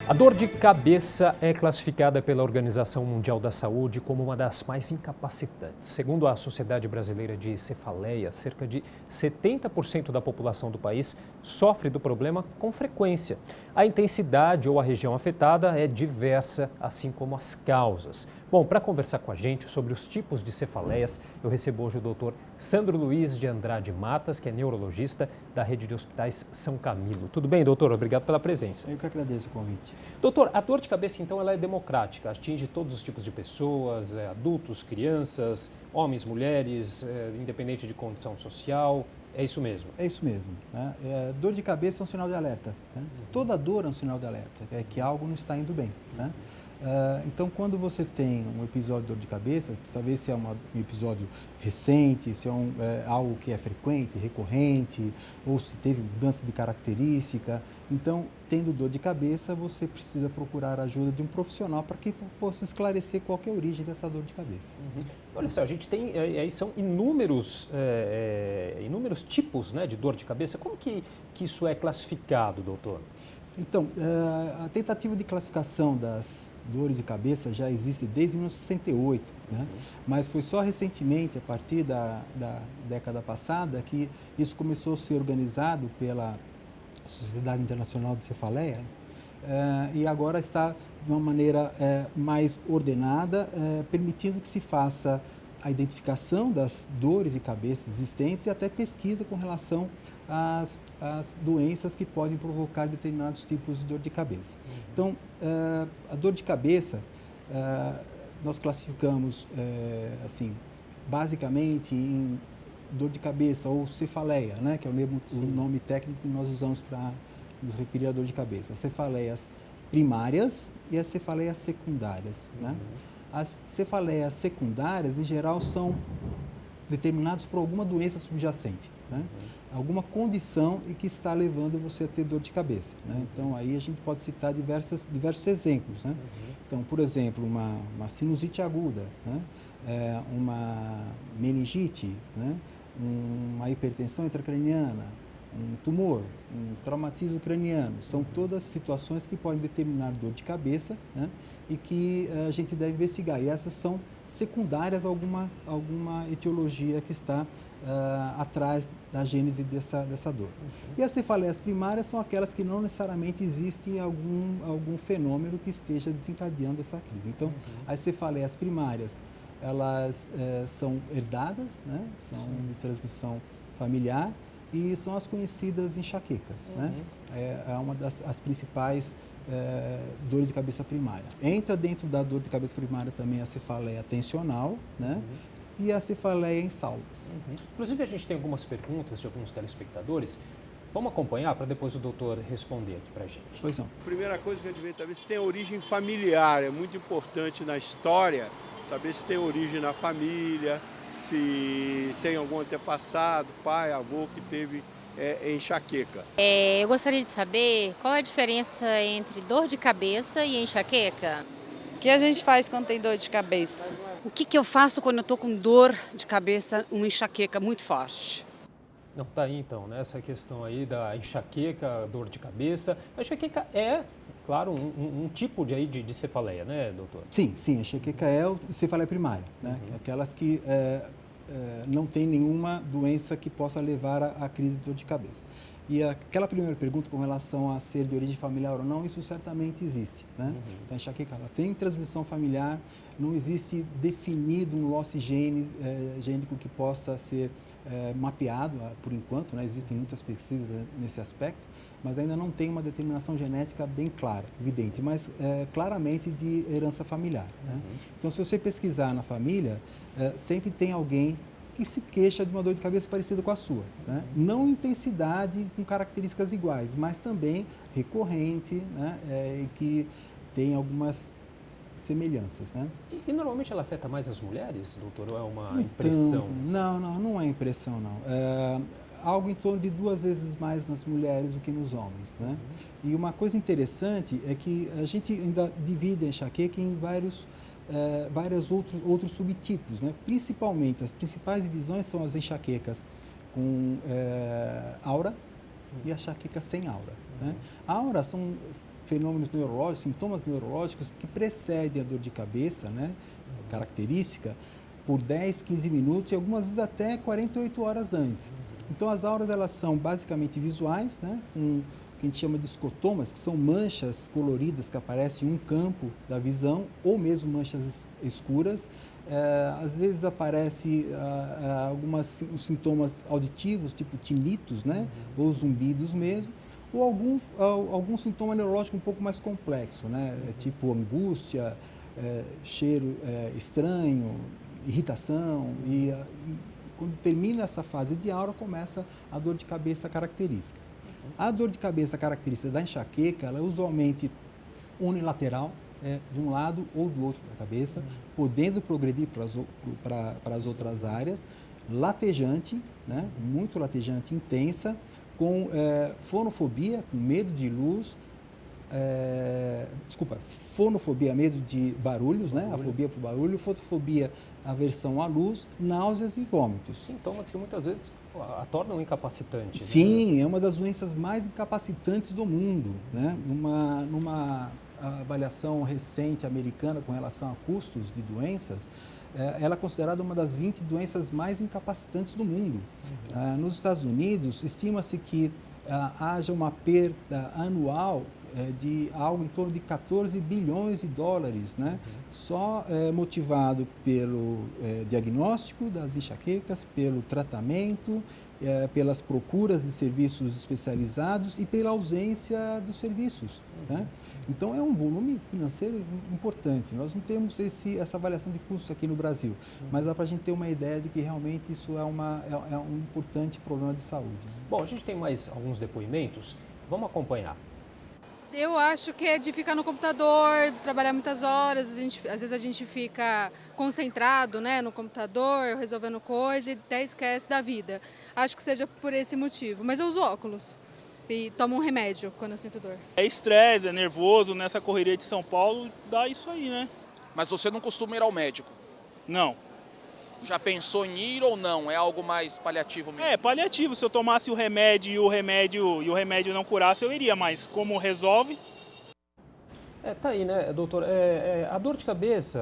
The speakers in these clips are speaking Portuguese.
A dor de cabeça é classificada pela Organização Mundial da Saúde como uma das mais incapacitantes. Segundo a Sociedade Brasileira de Cefaleia, cerca de 70% da população do país sofre do problema com frequência. A intensidade ou a região afetada é diversa, assim como as causas. Bom, para conversar com a gente sobre os tipos de cefaleias, eu recebo hoje o doutor Sandro Luiz de Andrade Matas, que é neurologista da Rede de Hospitais São Camilo. Tudo bem, doutor? Obrigado pela presença. Eu que agradeço o convite. Doutor, a dor de cabeça, então, ela é democrática, atinge todos os tipos de pessoas, adultos, crianças, homens, mulheres, independente de condição social, é isso mesmo? É isso mesmo. Né? Dor de cabeça é um sinal de alerta. Né? Toda dor é um sinal de alerta, é que algo não está indo bem. Né? Então, quando você tem um episódio de dor de cabeça, precisa ver se é um episódio recente, se é algo que é frequente, recorrente, ou se teve mudança de característica. Então, tendo dor de cabeça, você precisa procurar a ajuda de um profissional para que possa esclarecer qual que é a origem dessa dor de cabeça. Olha só, a gente tem, aí são inúmeros tipos, né, de dor de cabeça. Como que isso é classificado, doutor? Então, a tentativa de classificação das dores de cabeça já existe desde 1968, né? Mas foi só recentemente, a partir da década passada, que isso começou a ser organizado pela Sociedade Internacional de Cefaleia e agora está de uma maneira mais ordenada, permitindo que se faça a identificação das dores de cabeça existentes e até pesquisa com relação às doenças que podem provocar determinados tipos de dor de cabeça. Então, a dor de cabeça, nós classificamos, assim, basicamente em dor de cabeça ou cefaleia, né, que é o nome técnico que nós usamos para nos referir à dor de cabeça. As cefaleias primárias e as cefaleias secundárias, né? As cefaleias secundárias, em geral, são determinadas por alguma doença subjacente, né? Alguma condição e que está levando você a ter dor de cabeça, né? Então, aí a gente pode citar diversos exemplos, né? Então, por exemplo, uma sinusite aguda, né? Uma meningite, né? Uma hipertensão intracraniana, um tumor, um traumatismo craniano, são todas situações que podem determinar dor de cabeça, né? E que a gente deve investigar. E essas são secundárias a alguma etiologia que está atrás da gênese dessa dor. E as cefaleias primárias são aquelas que não necessariamente existe algum fenômeno que esteja desencadeando essa crise. Então, as cefaleias primárias, elas são herdadas, né? São de transmissão familiar e são as conhecidas enxaquecas, né? É uma das principais dores de cabeça primária. Entra dentro da dor de cabeça primária também a cefaleia tensional, né? E a cefaleia em salvas. Inclusive, a gente tem algumas perguntas de alguns telespectadores. Vamos acompanhar para depois o doutor responder aqui para a gente. Pois não. Primeira coisa que a gente vê saber se tem origem familiar. É muito importante na história saber se tem origem na família, se tem algum antepassado, pai, avô que teve enxaqueca. Eu gostaria de saber qual é a diferença entre dor de cabeça e enxaqueca. O que a gente faz quando tem dor de cabeça? O que eu faço quando eu estou com dor de cabeça, uma enxaqueca muito forte? Não, tá aí então, né? Essa questão aí da enxaqueca, dor de cabeça. A enxaqueca é, claro, um tipo de cefaleia, né, doutor? Sim, a enxaqueca é a cefaleia primária, né? Aquelas que não tem nenhuma doença que possa levar à crise de dor de cabeça. E aquela primeira pergunta com relação a ser de origem familiar ou não, isso certamente existe, né? Então, a enxaqueca, ela tem transmissão familiar, não existe definido um loss gênico que possa ser mapeado por enquanto, né? Existem muitas pesquisas nesse aspecto, mas ainda não tem uma determinação genética bem clara, evidente, mas claramente de herança familiar, né? Então, se você pesquisar na família, sempre tem alguém que se queixa de uma dor de cabeça parecida com a sua, né? Não em intensidade, com características iguais, mas também recorrente, né? E que tem algumas semelhanças, né? E normalmente ela afeta mais as mulheres, doutor, ou é uma impressão? Não é impressão, não. Algo em torno de 2 vezes mais nas mulheres do que nos homens, né? E uma coisa interessante é que a gente ainda divide a enxaqueca em vários outros subtipos, né? Principalmente, as principais divisões são as enxaquecas com aura e a enxaqueca sem aura, né? A aura são fenômenos neurológicos, sintomas neurológicos que precedem a dor de cabeça, né, característica, por 10, 15 minutos e algumas vezes até 48 horas antes. Então, as auras, elas são basicamente visuais, né, que a gente chama de escotomas, que são manchas coloridas que aparecem em um campo da visão, ou mesmo manchas escuras. Às vezes aparecem alguns sintomas auditivos, tipo tinitos, né, ou zumbidos mesmo, ou algum sintoma neurológico um pouco mais complexo, né, tipo angústia, cheiro estranho, irritação, e quando termina essa fase de aura, começa a dor de cabeça característica. A dor de cabeça característica da enxaqueca, ela é usualmente unilateral, de um lado ou do outro da cabeça, podendo progredir para as outras áreas, latejante, né, muito latejante, intensa, com fonofobia, com medo de luz, fonofobia, medo de barulhos, né, a fobia para o barulho, fotofobia, aversão à luz, náuseas e vômitos. Sintomas que muitas vezes a tornam incapacitante. Sim, né? é uma das doenças mais incapacitantes do mundo, né? Numa avaliação recente americana com relação a custos de doenças, ela é considerada uma das 20 doenças mais incapacitantes do mundo. Nos Estados Unidos, estima-se que haja uma perda anual de algo em torno de 14 bilhões de dólares, né? Só motivado pelo diagnóstico das enxaquecas, pelo tratamento, pelas procuras de serviços especializados e pela ausência dos serviços, né? Então, é um volume financeiro importante. Nós não temos essa avaliação de custos aqui no Brasil, mas dá para a gente ter uma ideia de que realmente isso é um importante problema de saúde. Bom, a gente tem mais alguns depoimentos. Vamos acompanhar. Eu acho que é de ficar no computador, trabalhar muitas horas, às vezes a gente fica concentrado, né, no computador, resolvendo coisa e até esquece da vida. Acho que seja por esse motivo, mas eu uso óculos e tomo um remédio quando eu sinto dor. É estresse, é nervoso, nessa correria de São Paulo dá isso aí, né? Mas você não costuma ir ao médico? Não. Já pensou em ir ou não? É algo mais paliativo mesmo? É, paliativo. Se eu tomasse o remédio e o remédio não curasse, eu iria, mas como resolve... Tá aí, né, doutor? A dor de cabeça,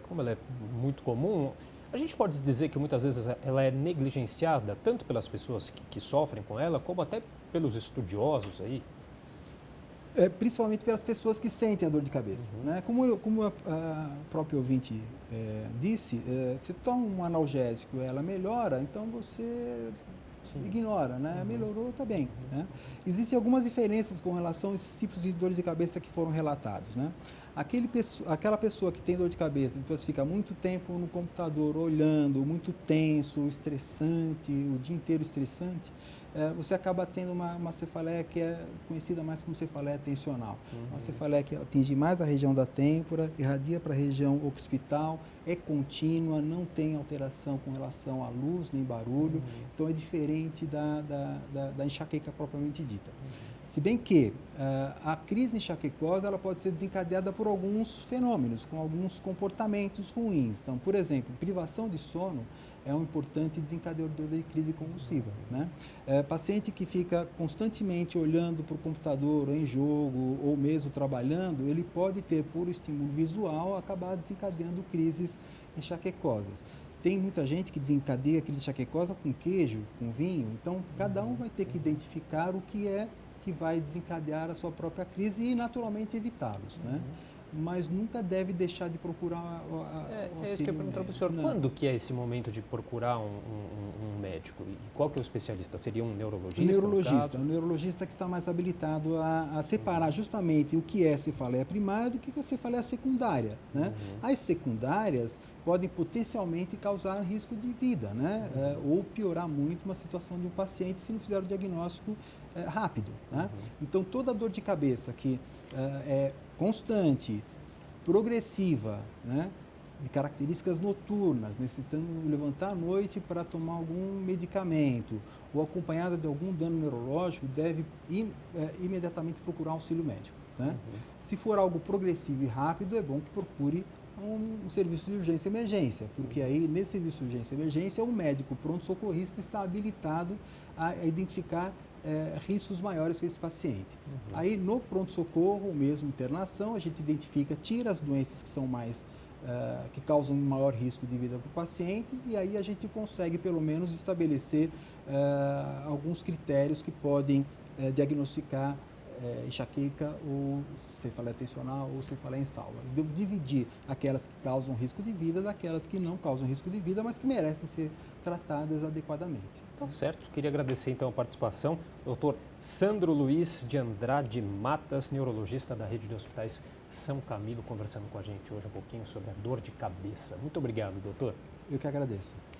como ela é muito comum, a gente pode dizer que muitas vezes ela é negligenciada, tanto pelas pessoas que sofrem com ela, como até pelos estudiosos aí? Principalmente pelas pessoas que sentem a dor de cabeça, né? Como a própria ouvinte disse, você toma um analgésico, ela melhora, então você ignora, né? Melhorou, está bem, né? Existem algumas diferenças com relação a esses tipos de dores de cabeça que foram relatados, né? Aquela pessoa que tem dor de cabeça, depois fica muito tempo no computador olhando, muito tenso, estressante, o dia inteiro estressante, você acaba tendo uma cefaleia que é conhecida mais como cefaleia tensional. Uma cefaleia que atinge mais a região da têmpora, irradia para a região occipital, é contínua, não tem alteração com relação à luz nem barulho, então é diferente da enxaqueca propriamente dita. Se bem que a crise enxaquecosa ela pode ser desencadeada por alguns fenômenos, com alguns comportamentos ruins. Então, por exemplo, privação de sono é um importante desencadeador de crise convulsiva, né? Paciente que fica constantemente olhando para o computador em jogo ou mesmo trabalhando, ele pode ter, por estímulo visual, acabar desencadeando crises enxaquecosas. Tem muita gente que desencadeia crise enxaquecosa com queijo, com vinho, então cada um vai ter que identificar o que é que vai desencadear a sua própria crise e, naturalmente, evitá-los, né? Mas nunca deve deixar de procurar o auxílio. É isso que eu pergunto para o senhor. Não. Quando que é esse momento de procurar um médico? E qual que é o especialista? Seria um neurologista? Um neurologista que está mais habilitado a separar justamente o que é cefaleia primária do que é cefaleia secundária, né? As secundárias podem potencialmente causar risco de vida, né? Ou piorar muito uma situação de um paciente se não fizer o diagnóstico rápido, né? Então, toda dor de cabeça que é constante, progressiva, né, de características noturnas, necessitando levantar à noite para tomar algum medicamento ou acompanhada de algum dano neurológico, deve imediatamente procurar auxílio médico, né? Se for algo progressivo e rápido, é bom que procure um serviço de urgência e emergência, porque aí, nesse serviço de urgência e emergência, o médico pronto-socorrista está habilitado a identificar riscos maiores para esse paciente. Aí no pronto-socorro, ou mesmo internação, a gente identifica, tira as doenças que são mais que causam maior risco de vida para o paciente, e aí a gente consegue pelo menos estabelecer alguns critérios que podem diagnosticar enxaqueca ou cefaleia tensional ou cefaleia em salva. Dividir aquelas que causam risco de vida daquelas que não causam risco de vida, mas que merecem ser tratadas adequadamente. Tá certo. Queria agradecer então a participação do Dr. Sandro Luiz de Andrade Matas, neurologista da Rede de Hospitais São Camilo, conversando com a gente hoje um pouquinho sobre a dor de cabeça. Muito obrigado, doutor. Eu que agradeço.